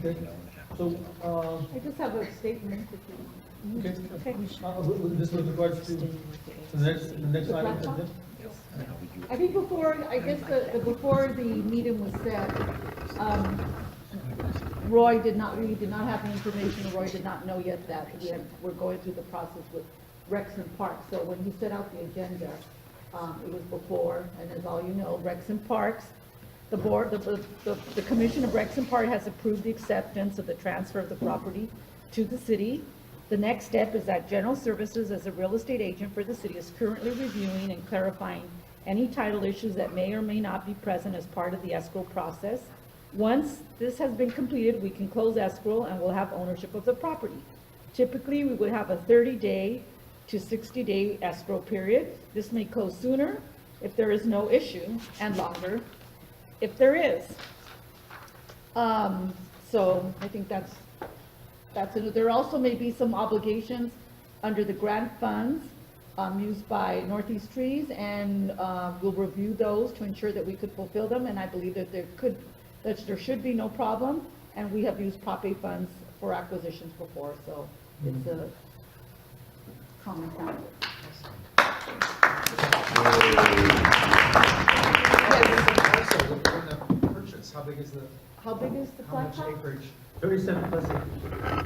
Okay, so, I just have a statement. okay. Okay. This with regards to the next The item. platform? I think before, I guess before the meeting was set, we did not have the information, Roy did not know yet that we're going through the process with Rex and Parks. So when he set out the agenda, it was before, and as all you know, Rex and Parks, the board, the Commission of Rex and Park has approved the acceptance of the transfer of the property to the city. The next step is that General Services, as a real estate agent for the city, is currently reviewing and clarifying any title issues that may or may not be present as part of the escrow process. Once this has been completed, we can close escrow and we'll have ownership of the property. Typically, we would have a 30-day to 60-day escrow period. This may close sooner if there is no issue, and longer if there is. So I think that's it. There also may be some obligations under the grant funds used by Northeast Trees, and we'll review those to ensure that we could fulfill them, and I believe that there should be no problem, and we have used Prop A funds for acquisitions before, so it's a common practice. Also, in the purchase, how big is the How big is the how flat much top? acreage? 37 plus acres.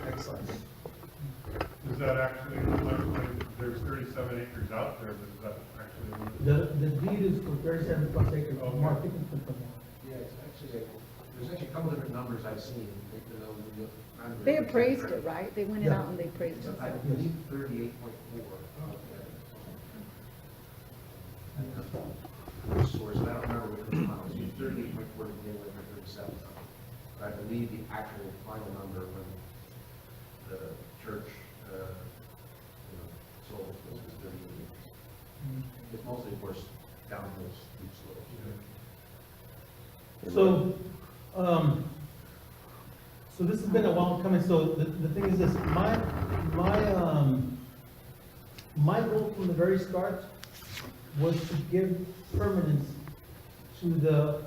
Excellent. Does that actually, like, there's 37 acres out there, but is that actually? The deed is for 37 plus acres. Okay. Mark, you can put them on. Yeah, it's actually, there's actually a couple different numbers I've seen. They appraised it, right? They went out and they appraised It's, it. I believe, 38.4. Source, I don't remember which one it was, used 38.4 to begin with, or 37. But I believe the actual final number when the church, sold was 38. It's mostly, of course, downhill steep slopes. So this has been a while coming. So the thing is this, my goal from the very start was to give permanence to the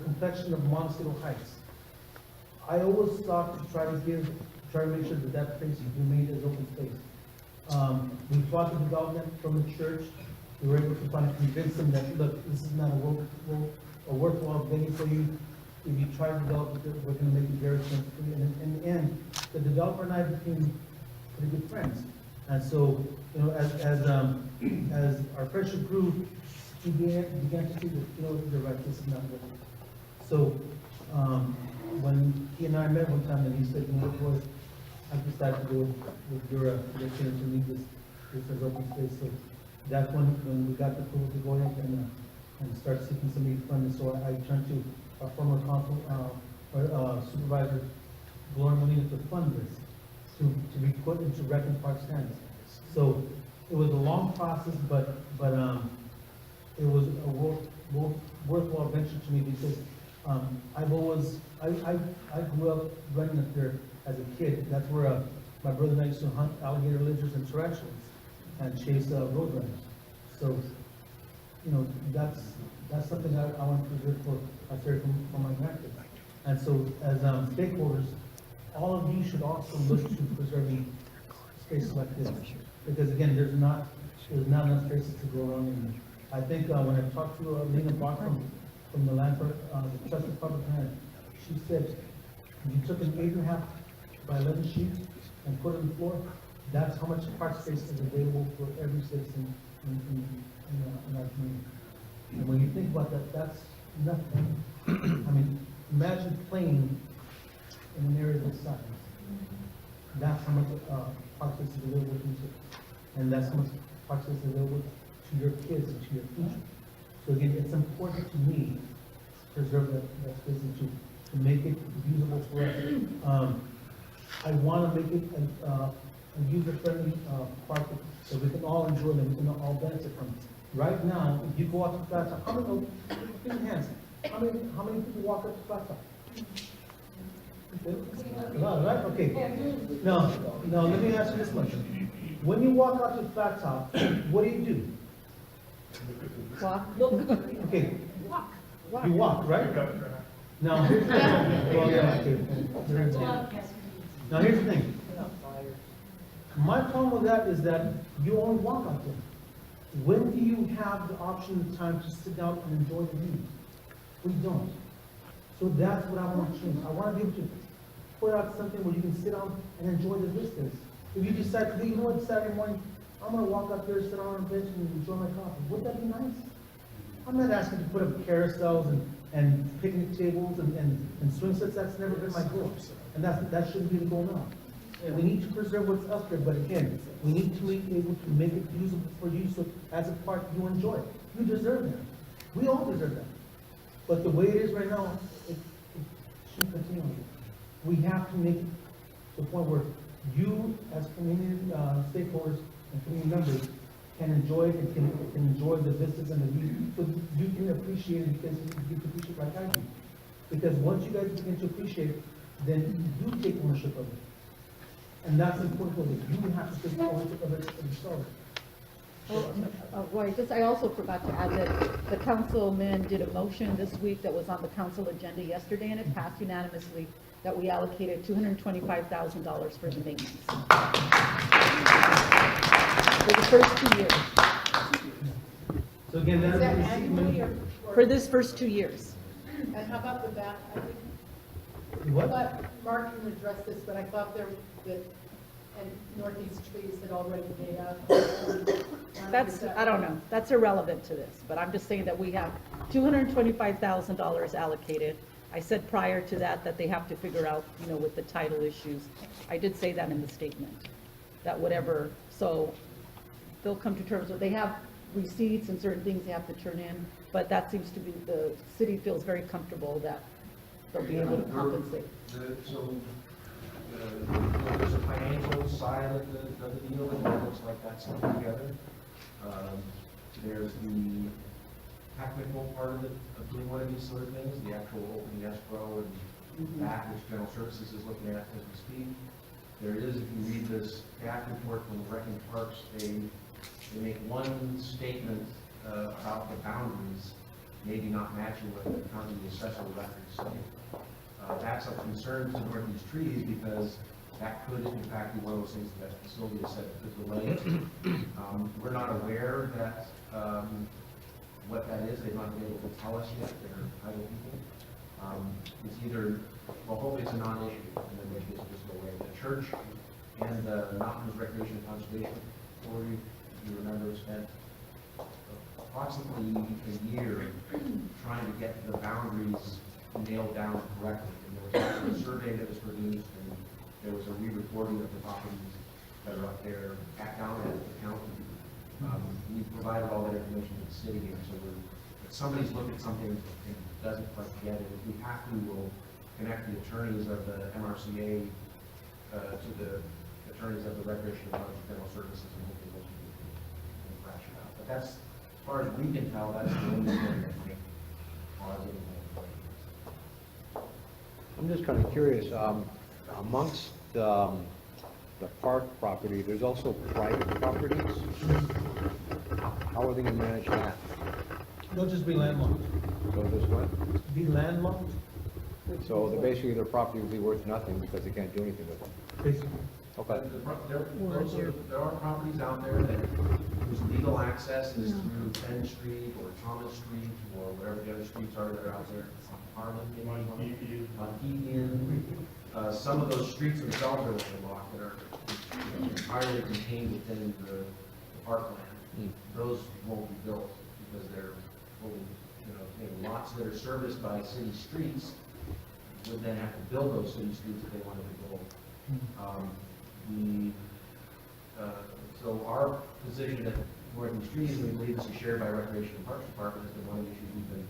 complexion of Montecito Heights. I always thought to try to make sure that place remained as open space. We fought the development from the church. We were able to finally convince them that, look, this is not a worthwhile venue for you. If you try to develop it, we're going to make it very expensive for you. And in the end, the developer and I became pretty good friends. And so, as our friendship grew, he began to see that, they're right, this is not working. So, when he and I met one time, and he said, boys, I decided to go with your direction to leave this as open space. So that's when we got the approval to go ahead and start seeking some aid funding. So I turned to our former supervisor, Gloria Molina, to fund this, to be put into Rec and Park standards. So it was a long process, but it was a worthwhile venture to me, because I grew up running up there as a kid. That's where my brother and I used to hunt alligator lizards and tarantulas and chase road runners. So, that's something I want to preserve for my grandkids. And so, as stakeholders, all of you should also look to preserving spaces like this, because again, there's not enough spaces to go around in. I think when I talked to Lena Bach from the land for the Trust of Public Land, she said, if you took an 8.5 by 11 sheet and put it on the floor, that's how much park space is available for every citizen in our community. And when you think about that, that's nothing. I mean, imagine playing in an area this size. That's how much park space is available to you. And that's how much park space is available to your kids and to your future. So again, it's important to me to preserve that space and to make it usable for us. I want to make it a user-friendly park that we can all enjoy and we can all benefit from. Right now, if you go out to Flat Top, how many people walk up to Flat Top? A lot, right? Okay. No, let me ask you this much. When you walk out to Flat Top, what do? Walk. Okay. Walk. You walk, right? Now, here's the thing. Well, yeah, okay. Now, here's the thing. My problem with that is that you only walk out there. When do you have the option and time to sit down and enjoy the view? We don't. So that's what I want to change. I want to be able to put out something where you can sit down and enjoy the vistas. If you decide, you know what, Saturday morning, I'm gonna walk out there, sit on a bench and enjoy my coffee. Wouldn't that be nice? I'm not asking to put up carousels and picnic tables and swing sets. That's never been my goal. And that shouldn't be the goal now. And we need to preserve what's up there, but again, we need to be able to make it usable for you, so as a park, you enjoy it. You deserve that. We all deserve that. But the way it is right now, it shouldn't continue. We have to make it to the point where you, as community stakeholders and community members, can enjoy it and can enjoy the vistas and the view, so you can appreciate it because you can appreciate it like I do. Because once you guys begin to appreciate it, then you take ownership of it. And that's important for you. You have to take ownership of it yourself. Roy, I also forgot to add that the councilman did a motion this week that was on the council agenda yesterday, and it passed unanimously that we allocated $225,000 for the maintenance. For the first 2 years. So again, Is that that'll be annually or? For this first 2 years. And how about the back? I think, I what? thought Mark can address this, but I thought there, that, and northeast trees had already made up. That's, I don't know, that's irrelevant to this, but I'm just saying that we have $225,000 allocated. I said prior to that, that they have to figure out, with the title issues. I did say that in the statement, that whatever, so they'll come to terms with, they have receipts and certain things they have to turn in, but that seems to be, the city feels very comfortable that they'll be able to compensate. There's a financial side of the deal, and it looks like that's coming together. There's the technical part of it, of doing one of these sort of things, the actual opening escrow and that which general services is looking at as we speak. There is, if you read this staff report from the Rec and Parks, they make one statement about the boundaries, maybe not matching what the county assessor records say. That's of concern to Northeast Trees because that could, in fact, be one of those things that Sylvia said could delay it. We're not aware that what that is. They've not been able to tell us yet. They're title people. It's either, well, hopefully it's a non-issue, and then they just go away. The church and the Mountains Recreation and Conservation Authority, if you remember, spent approximately a year trying to get the boundaries nailed down correctly. And there was actually a survey that was produced, and there was a re-recording of the properties that are up there down at the county. We provided all that information to the city, and so if somebody's looked at something and doesn't quite get it, if we have to, we'll connect the attorneys of the MRCA to the attorneys of the Recreation and General Services, and hopefully those can crash it out. But that's, as far as we can tell, that's the only thing that might cause anything. I'm just kind of curious, amongst the park property, there's also private properties. How are they going to manage that? They'll just be landlocked. So just what? Be landlocked, So basically their property will be worth nothing because they can't do anything with it. basically. Okay. There are properties out there that whose legal access is through 10th Street or Thomas Street or whatever the other streets are that are out there. Montecito. Some of those streets themselves are landlocked that are entirely contained within the parkland. Those won't be built because they're fully, lots that are serviced by city streets would then have to build those city streets if they wanted to build. So our position at Northeast Trees, and we believe this is shared by Recreation and Parks Department, has been one of the issues we've been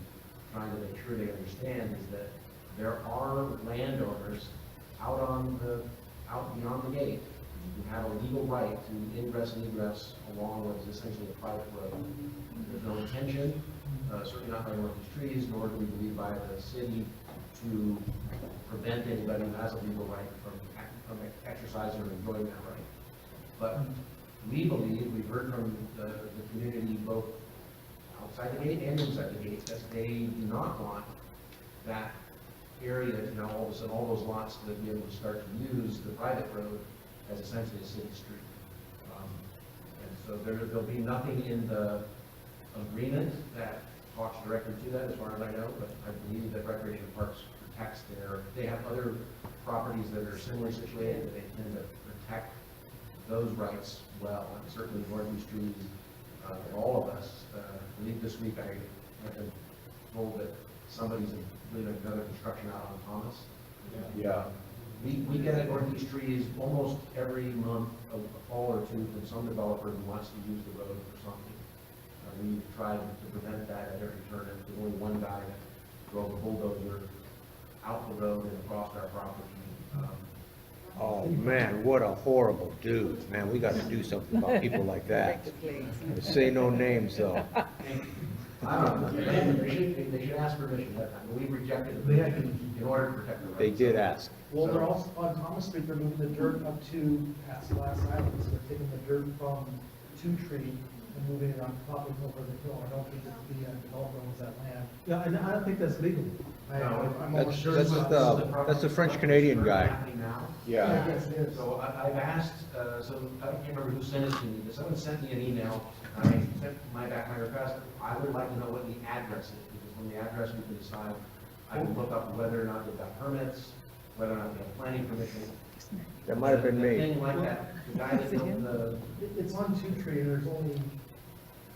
trying to make sure they understand, is that there are landowners out beyond the gate who have a legal right to ingress and egress along what is essentially a private road. There's no intention, certainly not by Northeast Trees, nor do we believe by the city, to prevent anybody who has a legal right from exercising or enjoying that right. But we believe, we've heard from the community both outside the gate and inside the gate, that they do not want that area to now all of a sudden, all those lots to be able to start to use the private road as essentially a city street. And so there'll be nothing in the agreement that talks directly to that, as far as I know, but I believe that Recreation Parks protects they have other properties that are similarly situated, that they tend to protect those rights well, and certainly Northeast Trees, all of us, I believe this week I have been told that somebody's doing another construction out on Thomas. Yeah. We get at Northeast Trees almost every month, a call or two from some developer who wants to use the road for something. We've tried to prevent that at every turn, and there's only one guy that drove a bulldozer out the road and across our property. Oh, man, what a horrible dude. Man, we got to do something about people like that. Say no names, though. I don't know, they should ask permission that time, but we rejected it in order to protect the rights. They did ask. Well, they're also, on Thomas Street, they're moving the dirt up to past Glass Island, so they're taking the dirt from Two Tree and moving it on top of over the hill. I don't think that the developer owns that land. Yeah, and I don't think that's legal. I'm That's, almost sure. that's it's not. the, that's the French-Canadian guy. Happening now. Yeah, I Yeah. guess it is. So I've asked, so I can't remember who sent it to me, but someone sent me an email, I sent my request, I would like to know what the address is, because from the address we can decide, I can look up whether or not they've got permits, whether or not they have planning permission. That might have been The me. thing like that, the guy that built the, It's on Two Tree, and there's only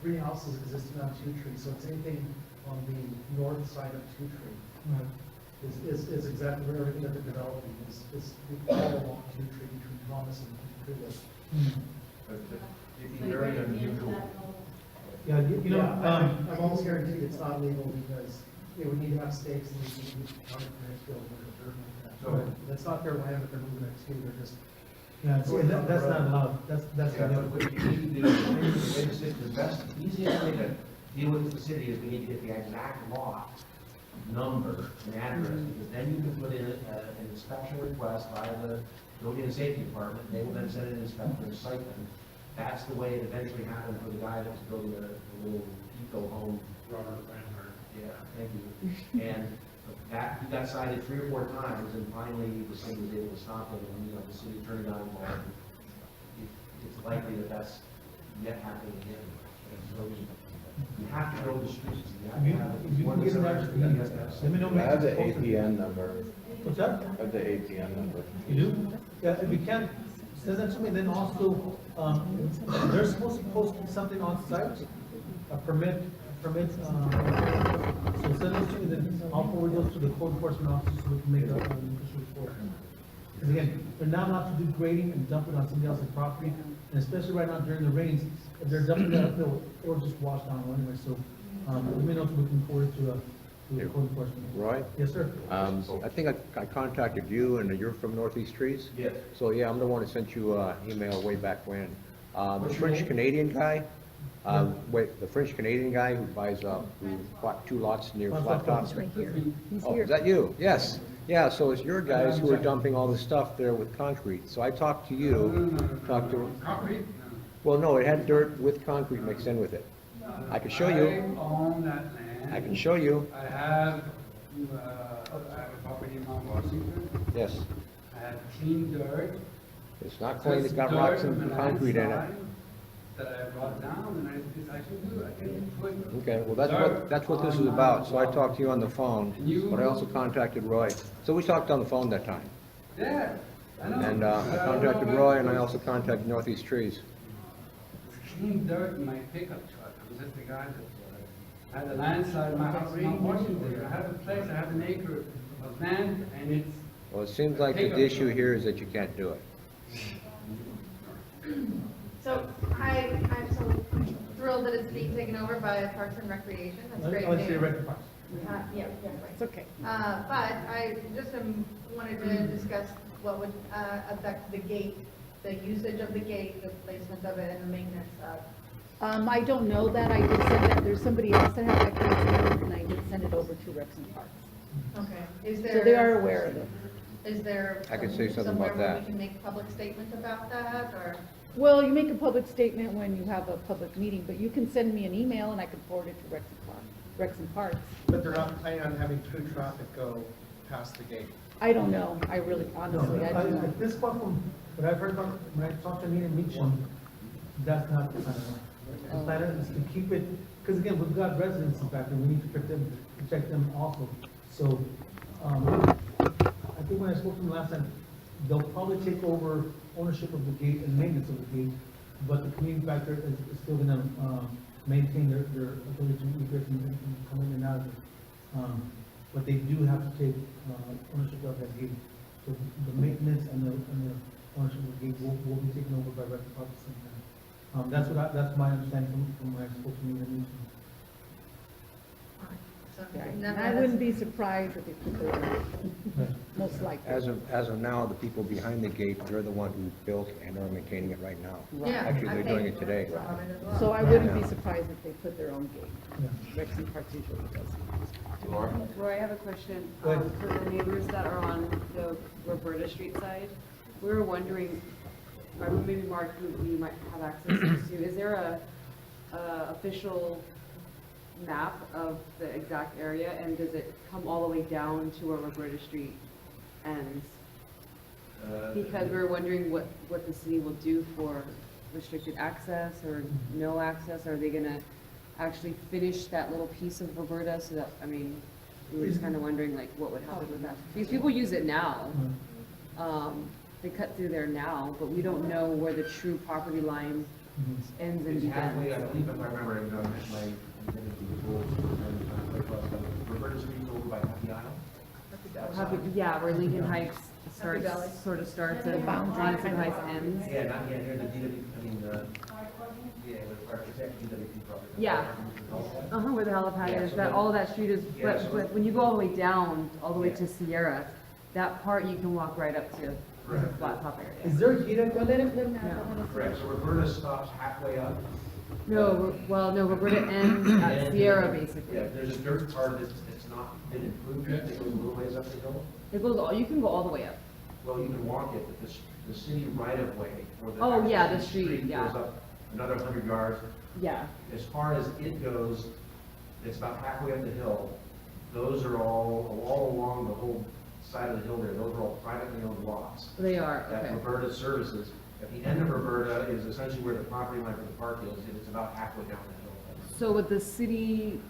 3 houses existing on Two Tree, so it's anything on the north side of Two Tree. Is exactly where everything that they're developing is all along Two Tree between Thomas and Creeless. it'd be very unusual. Yeah, you know, I'm almost guaranteed it's not legal because they would need to have stakes and they would need to counter permits to build with dirt like that. So- That's not their land that they're moving it to, they're just. yeah, see, that's not allowed, that's Yeah, the but what you need to do, the best, easiest way to deal with the city is we need to get the exact lot number and address, because then you can put in an inspection request by the building and safety department, and they will then send an inspector and cite them. That's the way it eventually happened for the guy that was building a little eco home. Robert Reinhardt. Yeah, thank you. And that, he got cited 3 or 4 times, and finally the city was able to stop him, and, the city attorney got involved. It's likely that that's yet happening again. So you have to build the streets. You have to have, If it's you one can of get the an sections, you have to have let me know. I have the when it's posted. APN number. What's that? I have the APN number. You do? Yeah, if you can, send that to me, then also, they're supposed to post something on site, a permit, so send those to me, then I'll forward those to the code enforcement officer so we can make an official report. Because again, they're not allowed to do grading and dump it on somebody else's property, and especially right now during the rains, if they're dumping it uphill, it'll just wash down anyway, so, let me know if we can forward it to the code enforcement. Roy? Yes, sir. I think I contacted you, and you're from Northeast Trees? Yes. So, yeah, I'm the one that sent you an email way back when. The What's your name? French-Canadian guy, the French-Canadian guy who who bought 2 lots near Flat Top. Right here. He's Oh, here. is that you? Yes. Yeah, so it's your guys who are dumping all the stuff there with concrete. So I talked to you, talked to, Concrete? well, no, it had dirt with concrete mixed in with it. I can show you. I own that land. I can show you. I have a property in Mount Washington. Yes. I have clean dirt. It's not clean, it's got Just rocks dirt on and the concrete in it. landslide That I brought down, and I can do, I can put. Okay, well, that's what this is about. So I talked to you on the phone, but I also contacted Roy. So we talked on the phone that time. Yeah, I know. And I contacted Roy, and I also contacted Northeast Trees. Clean dirt in my pickup truck. I'm just the guy that had the landslide in my house in Mount Washington. I have a place, I have an acre of land, and it's. Well, it seems like the issue here is that you can't do it. So I'm so thrilled that it's being taken over by Parks and Recreation. That's great Let's see, news. record parts. Yeah, right. It's okay. But I just wanted to discuss what would affect the gate, the usage of the gate, the placement of it, and the maintenance of. I don't know that, I did send that, there's somebody else that had that concern, and I did send it over to Rex and Parks. Okay. Is So there? they are aware of it. Is there? I could say something somewhere about where that. we can make a public statement about that, or? Well, you make a public statement when you have a public meeting, but you can send me an email and I can forward it to Rex and Parks. But they're not planning on having through traffic go past the gate? I don't know, I really, honestly, I don't know. At this point, from what I've heard about, when I talked to Nina Meacham, that's not the plan. The plan is to keep it, because again, we've got residents in fact, and we need to protect them also. So, I think when I spoke to them last time, they'll probably take over ownership of the gate and maintenance of the gate, but the community factor is still gonna, maintain their ability to egress and come in and out of it. But they do have to take, ownership of that gate. So the maintenance and the ownership of the gate will be taken over by Rector Park at the same time. That's my understanding from when I spoke to Nina Meacham. Yeah, and I wouldn't be surprised if it could go, most likely. As of now, the people behind the gate, they're the one who built and are maintaining it right now. Yeah, Actually, they're I doing think it today. that's on it as well. So I wouldn't be surprised if they put their own gate. Yeah. Rexon Park usually does. Laura? Roy, I have a question. Go ahead. For the neighbors that are on the Roberta Street side, we were wondering, or maybe Mark, you might have access to, is there a official map of the exact area, and does it come all the way down to where Roberta Street ends? Because we were wondering what the city will do for restricted access or no access. Are they gonna actually finish that little piece of Roberta so that, I mean, we were just kind of wondering like what would happen with that? Because people use it now. They cut through there now, but we don't know where the true property line ends and It's halfway, I begins. believe, if I remember, my Roberta Street's over by Happy Isle. Yeah, where Lincoln Heights Valley. sort of starts and boundary Montecito kind of Heights line. ends. Yeah, not yet, near the DW, I mean, yeah, with our exact DWP property. Yeah. Where the helipad Yeah, is, so that, then- all of that street is, Yeah, so- but when you go all the way down, all the way Yeah. to Sierra, that part you can walk right up to the Correct. flat top area. Is there a gate at Well, that? let him have, Yeah. I wanna see. Correct, so Roberta stops halfway up. No, no, Roberta ends at And- Sierra, basically. Yeah, there's a dirt part that's not been improved yet, that goes a little ways up the hill. It goes, you can go all the way up. Well, you can walk it, but the city right of way, or the. Oh, yeah, actual the street, yeah. Goes up another 100 yards. Yeah, As far as it goes, it's about halfway up the hill. Those are all along the whole side of the hill there, those are all privately owned lots they are, that okay. Roberta services. At the end of Roberta is essentially where the property line for the park is, and it's about halfway down the hill. So would the city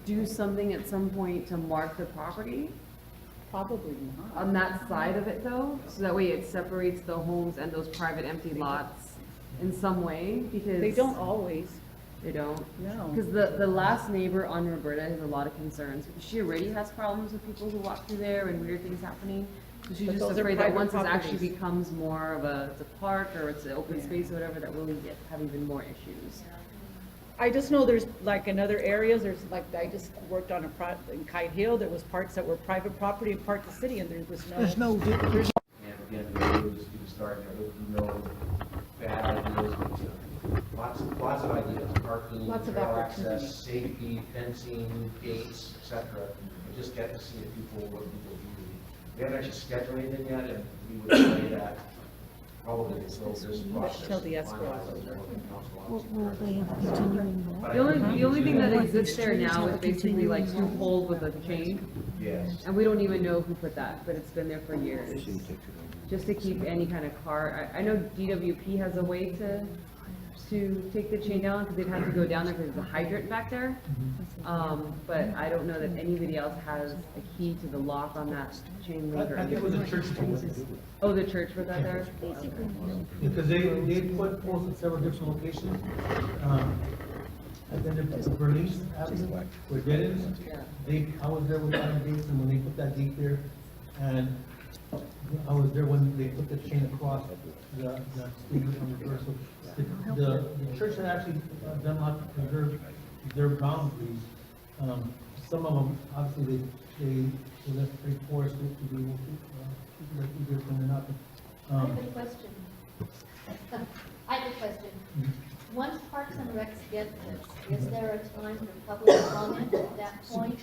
do something at some point to mark the property Probably not. on that side of it though? So that way it separates the homes and those private empty lots in some way, because. They don't always, They don't? no. Because the last neighbor on Roberta has a lot of concerns. She already has problems with people who walk through there and weird things happening. So she's But just those are afraid that private once it actually properties. becomes more of it's a park or it's an open Yeah. space or whatever, that we'll have even more issues. I just know there's, like, in other areas, there's, like, I just worked on in Kite Hill, there was parts that were private property and part of the city, and there was no. There's no. And again, we just do start there, there's no bad ideas, but, lots of ideas, parking, Lots of trail opportunity. access, safety, fencing, gates, et cetera. We just get to see if what people do. We haven't actually scheduled anything yet, and we would say that probably until this process. Till the escrow is finalizes over. what the council wants to The only thing that exists there now is basically like two poles with a chain, Yes. and we don't even know who put that, but it's been there for years. Just to keep any kind of car, I know DWP has a way to take the chain down, because they'd have to go down there because there's a hydrant back there. But I don't know that anybody else has a key to the lock on that chain link or I think it was a anything. church post. Oh, the church put that there? Because they put posts at several different locations. And then there's Bernice Avenue, where dead ends. I was there with Adam Gates, and when they put that gate there, and I was there when they put the chain across the street on the first. So the church had actually done a lot to preserve their boundaries. Some of them, obviously, they left pretty porous to be able to let you get them up. I have a question. I have a question. Once Parks and Recs get this, is there a time for public comment at that point?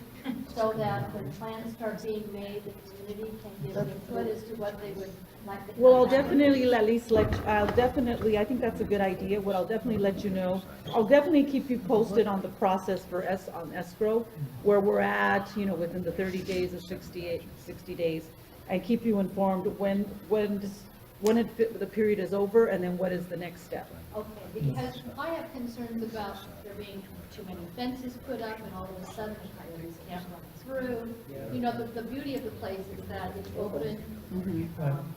So so that when plans start being made, the community can give input as to what they would like to. Well, I'll come back with? definitely at least I think that's a good idea. What I'll definitely let you know, I'll definitely keep you posted on the process on escrow, where we're at, within the 30 days or 60 days, and keep you informed when the period is over, and then what is the next step. Okay, because I have concerns about there being too many fences put up and all of a sudden coyotes can't run through. The beauty of the place is that it's open,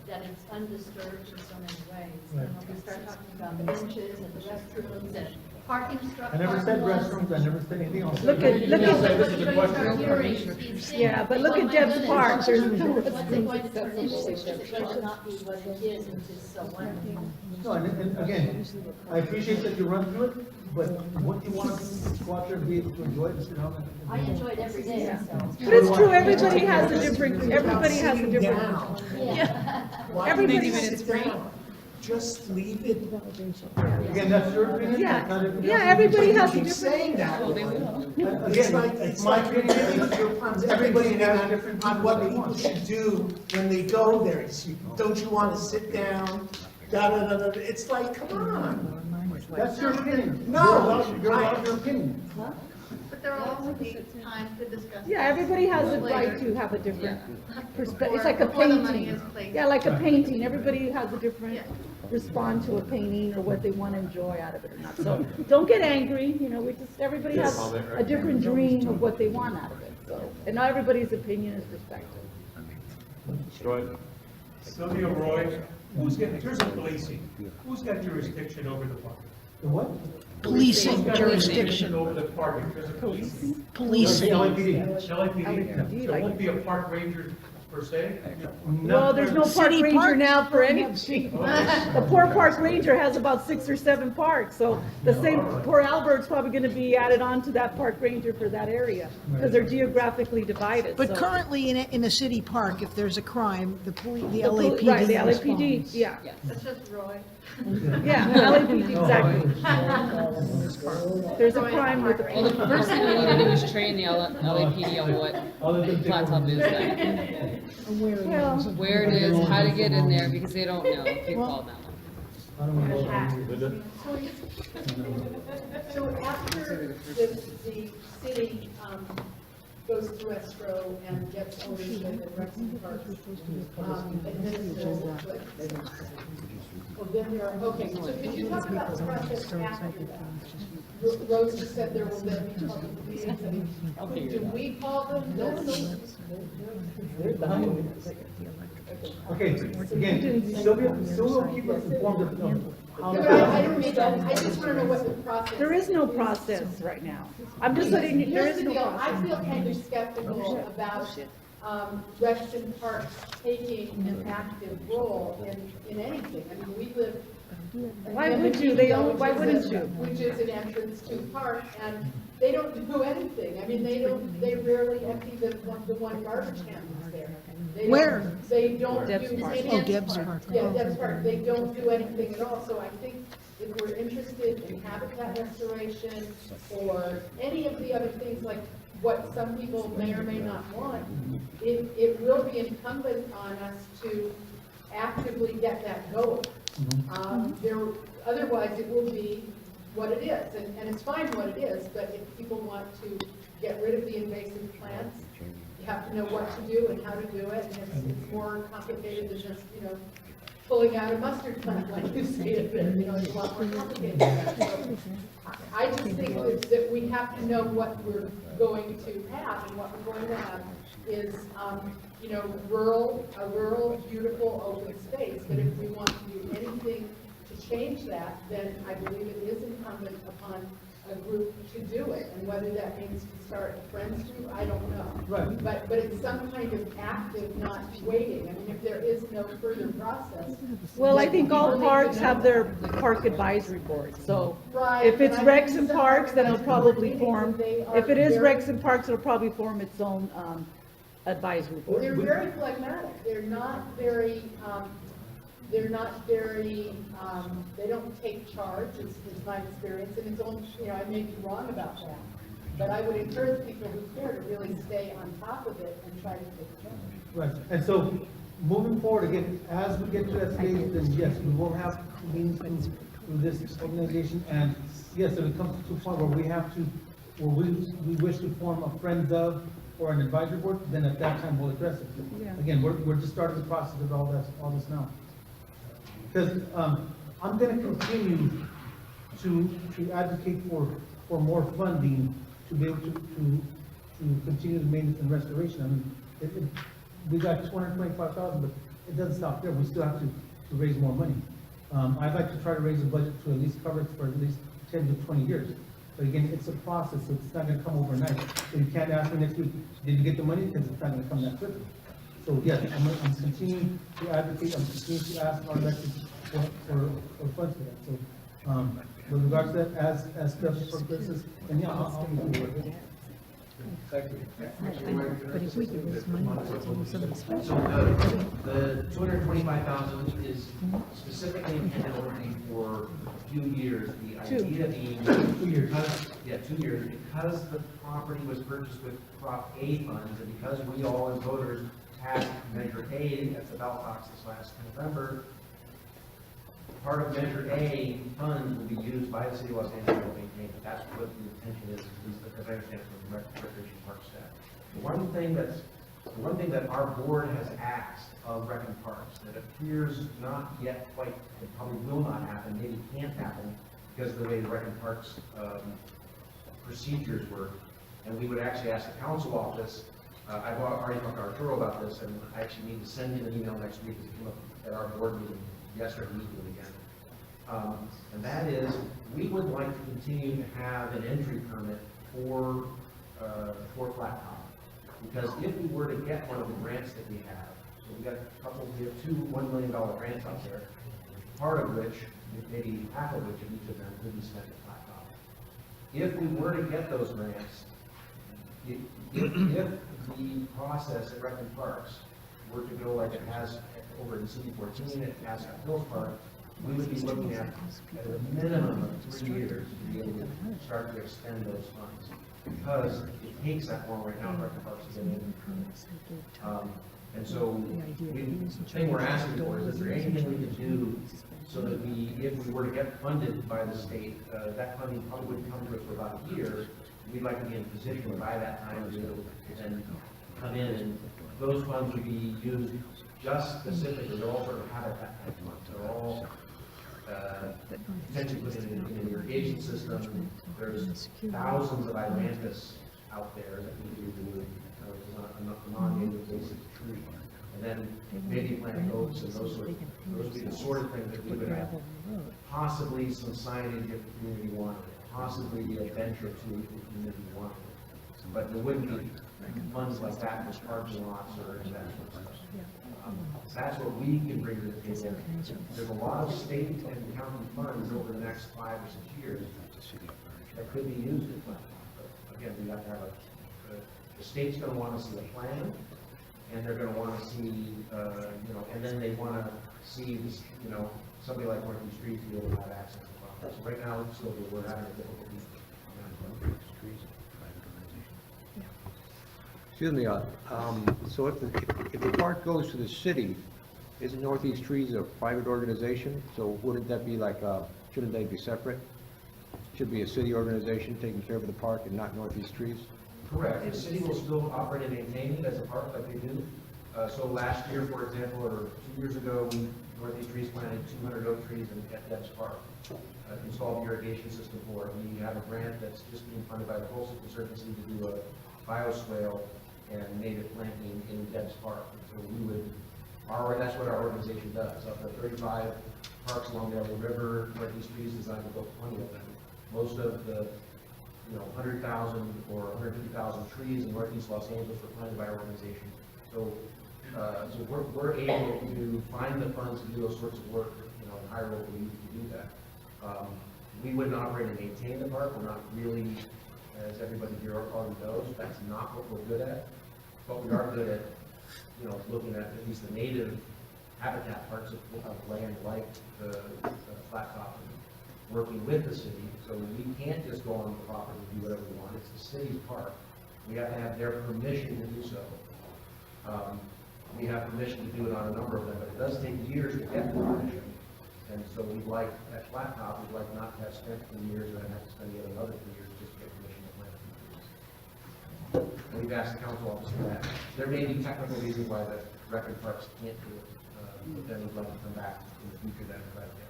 that it's undisturbed in so many ways. Right. And when we start talking about the benches and the restrooms and parking structures. I never said restrooms, I never said anything else. Look at- Yeah, but look at Deb's Park. There's no What's it going to turn into? Is it going to not be what it is, which is so wonderful? No, and again, I appreciate that you run through it, but what you want to go out there and be able to enjoy it, I enjoy it every day, so. But it's true, everybody has a different, Yeah. everybody sit down. Just leave it. Again, that's your opinion. yeah, everybody has a Keep different. saying that. It's Again, like, it's my opinion, everybody has a different. on what people should do when they go there. Don't you want to sit down? Da, da, da, da. It's like, come on. That's your opinion. No. You're allowed your opinion. But there will also be time to discuss. Yeah, everybody has the right later. to have a different perspective. It's like a Before the money painting. is placed. Yeah, like a painting. Everybody has a different, Yeah. respond to a painting or what they want to enjoy out of it or not. So don't get angry, everybody has a different dream of what they want out of it. So, and not everybody's opinion is respected. Sylvia Roy, in terms of policing, who's got jurisdiction over the park? The what? Who's got jurisdiction over the park in terms of policing? LAPD. LAPD. So it won't be a park ranger per se? Well, there's no park ranger now for anything. The poor park ranger has about 6 or 7 parks, so the same, poor Albert's probably gonna be added on to that park ranger for that area, because they're geographically divided, But so. currently, in a city park, if there's a crime, the Right, LAPD the LAPD, responds. yeah, That's just Roy. yeah, LAPD, exactly. There's a crime with Well, the first thing we need to do is train the LAPD on what flat top is, then. Well, Where it is, how to get in there, because they don't know if you call them. I don't know. So after the city goes through escrow and gets ownership and Rex and Parks administers it. Oh, then there are, okay, so could you talk about the process after that? Rosie said there will then be public meetings, I mean, do we call them? Okay, again, Sylvia will keep us informed of how. I didn't mean that, I just want to know what the process. there is no process right now. I'm just letting you, there Here's is the no deal, process. I feel kind of skeptical about Rex and Parks taking an active role in anything. I mean, we live. Why would you? They own, why wouldn't you? Which is an entrance to the park, and they don't do anything. I mean, they rarely empty the one garbage can that's there. They don't- Where? They don't Deb's do. Park. Oh, Deb's Park. Yeah, Deb's Park, they don't do anything at all, so I think if we're interested in habitat restoration or any of the other things like what some people may or may not want, it will be incumbent on us to actively get that going. Otherwise it will be what it is, and it's fine what it is, but if people want to get rid of the invasive plants, you have to know what to do and how to do it, and it's more complicated than just, pulling out a mustard plant, like you stated, but, it's a lot more complicated than that. So I just think that we have to know what we're going to have, and what we're going to have is, a rural, beautiful, open space, but if we want to do anything to change that, then I believe it is incumbent upon a group to do it, and whether that means to start a friends group, I don't know. Right. But it's some kind of active, not waiting. I mean, if there is no further process. Well, I think all people need to parks know. have their park advisory board, so Right, if it's but I Rex think and some Parks, then it'll parks probably have form, meetings and they if it are is very- Rex and Parks, it'll probably form its own, advisory board. They're very phlegmatic. They're not very, they don't take charge, is my experience, and it's only, I may be wrong about that. But I would encourage people who care to really stay on top of it and try to take it down. Right, and so, moving forward, again, as we get to that stage, then yes, we will have means through this organization, and yes, if it comes to a point where we have to, where we wish to form a friends of or an advisory board, then at that time we'll address it. Yeah. Again, we're just starting the process of all this now. Because, I'm gonna continue to advocate for more funding to be able to continue the maintenance and restoration. I mean, we got 225,000, but it doesn't stop there. We still have to raise more money. I'd like to try to raise the budget to at least cover it for at least 10 to 20 years. But again, it's a process, so it's not gonna come overnight. So you can't ask me next week, did you get the money? Because it's not gonna come that quickly. So yes, I'm continuing to advocate, I'm continuing to ask our elected for funds for that. So, with regards to that, as stuff progresses, and yeah, I'll be forward. Thank you. But if we give this money to somebody So special. the 225,000 is specifically intended only for 2 years. The idea being. 2 years. Yeah, 2 years, because the property was purchased with Prop A funds, and because we all as voters passed Measure A at the ballot box this last November, part of Measure A funds will be used by the city of Los Angeles to maintain it. That's what the intention is, as I understand it from the Recreation Park staff. The one thing that our board has asked of Rec and Parks that appears not yet quite, and probably will not happen, maybe can't happen, because of the way the Rec and Parks procedures work. And we would actually ask the council office, I've already talked to Arturo about this, and I actually need to send him an email next week, because it came up at our board meeting yesterday, we do it again. And that is, we would like to continue to have an entry permit for Flat Top. Because if we were to get one of the grants that we have, so we have two $1 million grants out there, part of which, maybe half of which of each of them could be spent at Flat Top. If we were to get those grants, if the process at Rec and Parks were to go like it has over in CD14 at Ascot Hills Park, we would be looking at a minimum of 3 years to be able to start to extend those funds. Because it takes that long right now for Rec and Parks to get in. And so, the thing we're asking for is there anything we can do so that if we were to get funded by the state, that funding probably wouldn't come to us for about a year. We'd like to be in a position by that time to be able to then come in, and those funds would be used just specifically, they're all sort of habitat type funds. They're all potentially put in an irrigation system. There's thousands of Atlantis out there that we do a non-native invasive tree. And then maybe plant oaks and those would be the sort of things that we would have. Possibly some signage if the community wanted it, possibly a bench or two if the community wanted it. But there wouldn't be funds like that for parking lots or that sort of stuff. That's what we can bring to the table. There's a lot of state and county funds over the next 5 or 6 years that could be used in Flat Top. But again, we have to have the state's going to want to see a plan, and they're going to want to see, and then they want to see, somebody like Northeast Street to be able to have access to funds. So right now, we're having a difficulty. Excuse me, so if the park goes to the city, isn't Northeast Trees a private organization? So wouldn't that be like, shouldn't they be separate? Should be a city organization taking care of the park and not Northeast Trees? Correct. The city will still operate and maintain it as a park like they do. So last year, for example, or 2 years ago, Northeast Trees planted 200 oak trees at Debs Park. Installed the irrigation system for it. We have a grant that's just being funded by the Coastal Conservancy to do a bioswale and native planting in Debs Park. And so we would, that's what our organization does. Of the 35 parks along the LA River, Northeast Trees designed to build 20 of them. Most of the 100,000 or 150,000 trees in Northeast Los Angeles were planted by our organization. So, we're able to find the funds to do those sorts of work, and hire local youth to do that. We wouldn't operate and maintain the park. We're not really, as everybody here already knows, that's not what we're good at. But we are good at, looking at least the native habitat parts of land like the Flat Top working with the city, so we can't just go on the property and do whatever we want, it's the city's park. We have to have their permission to do so. We have permission to do it on a number of them, but it does take years to get permission. And so we'd like, at Flat Top, we'd like not to have spent 3 years and then have to spend yet another 3 years just to get permission to plant trees. And we've asked the council officer that. There may be technical reasons why the record parks can't do it, but then we'd like to come back in the future then and try to get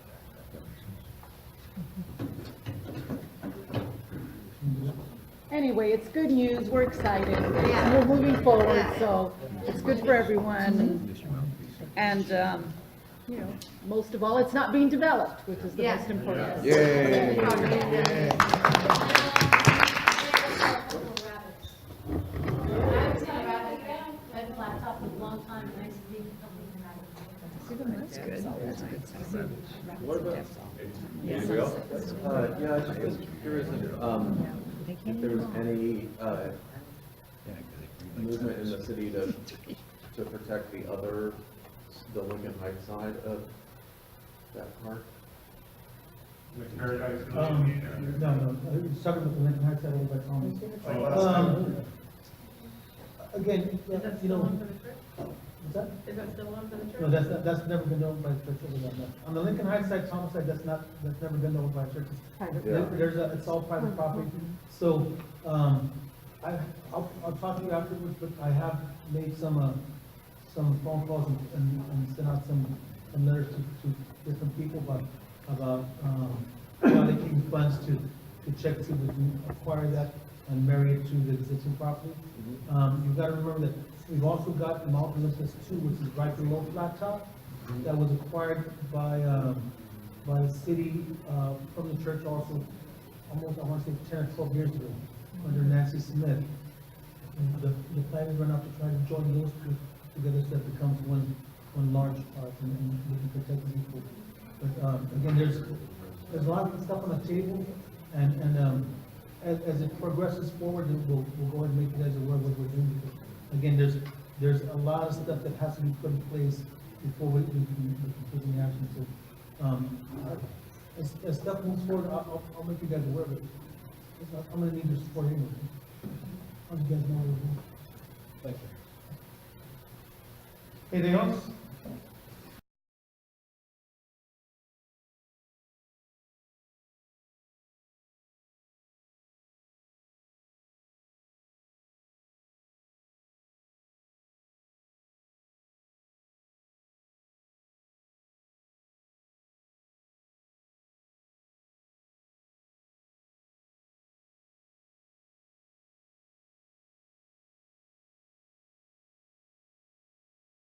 that. Anyway, it's good news, we're excited, we're moving forward, so it's good for everyone. And, you know, most of all, it's not being developed, which is the most important. Yay. I've been laptop for a long time, and I used to be That's good, that's a good sign. Anybody else? Yeah, I just was curious if there was any movement in the city to protect the Lincoln Heights side of that park? With Paradise. No, it's talking about the Lincoln Heights side over by Thomas. Again, you know, what's that? Is that still one for the church? No, that's never been owned by the church over there. On the Lincoln Heights side, Thomas side, that's never been owned by churches. Yeah. It's all private property. So, I'll talk to you afterwards, but I have made some phone calls and sent out some letters to different people about allocating funds to check to acquire that and marry it to the existing property. You've got to remember that we've also got Mount Olympus 2, which is right below Flat Top, that was acquired by the city, from the church also, almost, I want to say 10 or 12 years ago, under Nancy Smith. And the plan is right now to try to join those two together so that becomes one large park and we can protect the people. But, again, there's a lot of stuff on the table, and as it progresses forward, we'll go ahead and make you guys aware of what we're doing. Because, again, there's a lot of stuff that has to be put in place before we can take any action. So, as stuff moves forward, I'll make you guys aware of it. I'm gonna need your support anyway. I'll let you guys know what we're doing. Thank you. Anything else?